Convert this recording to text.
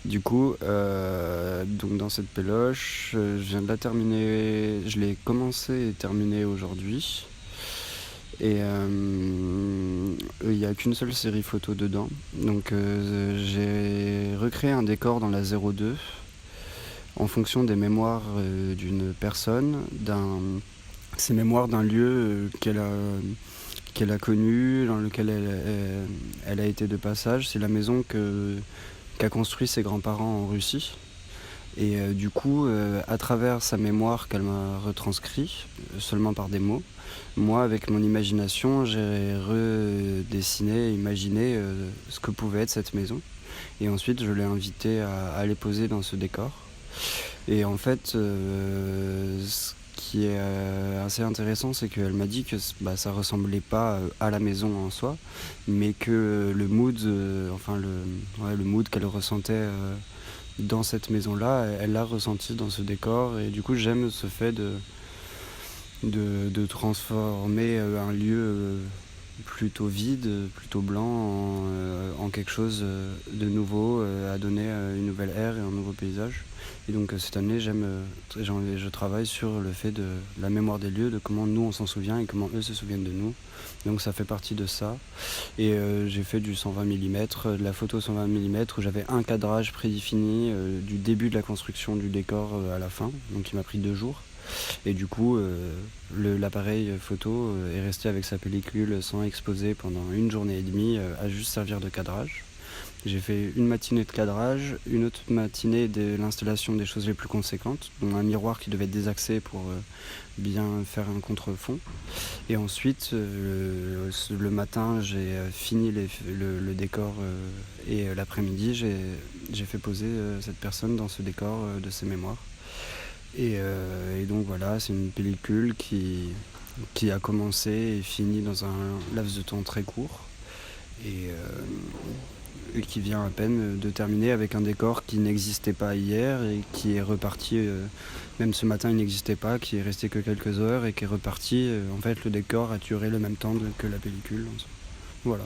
Du coup, donc dans cette péloche, je viens de la terminer, je l'ai commencé et terminé aujourd'hui. Et il n'y a qu'une seule série photo dedans. Donc j'ai recréé un décor dans la 02 en fonction des mémoires d'une personne, ses mémoires d'un lieu qu'elle a connu, dans lequel elle a été de passage. C'est la maison qu'a construit ses grands-parents en Russie. Et du coup, à travers sa mémoire qu'elle m'a retranscrit, seulement par des mots, moi, avec mon imagination, j'ai redessiné, imaginé ce que pouvait être cette maison. Et ensuite, je l'ai invitée à aller poser dans ce décor. Et en fait, ce qui est assez intéressant, c'est qu'elle m'a dit que ça ressemblait pas à la maison en soi, mais que le mood, le mood qu'elle ressentait dans cette maison-là, elle l'a ressenti dans ce décor. Et du coup, j'aime ce fait de transformer un lieu plutôt vide, plutôt blanc, en quelque chose de nouveau, à donner une nouvelle ère et un nouveau paysage. Et donc cette année, je travaille sur le fait de la mémoire des lieux, de comment nous on s'en souvient et comment eux se souviennent de nous. Donc ça fait partie de ça. Et j'ai fait du 120 mm, de la photo 120 mm où j'avais un cadrage prédéfini du début de la construction du décor à la fin, donc il m'a pris 2 jours. Et du coup, l'appareil photo est resté avec sa pellicule sans exposer pendant 1 journée et demie à juste servir de cadrage. J'ai fait une matinée de cadrage, une autre matinée de l'installation des choses les plus conséquentes, dont un miroir qui devait être désaxé pour bien faire un contrefond. Et ensuite, le matin, j'ai fini le décor et l'après-midi, j'ai fait poser cette personne dans ce décor de ses mémoires. Et donc voilà, c'est une pellicule qui a commencé et fini dans un laps de temps très court. Et qui vient à peine de terminer avec un décor qui n'existait pas hier et qui est reparti, même ce matin il n'existait pas, qui est resté que quelques heures et qui est reparti. En fait, le décor a duré le même temps que la pellicule. Voilà.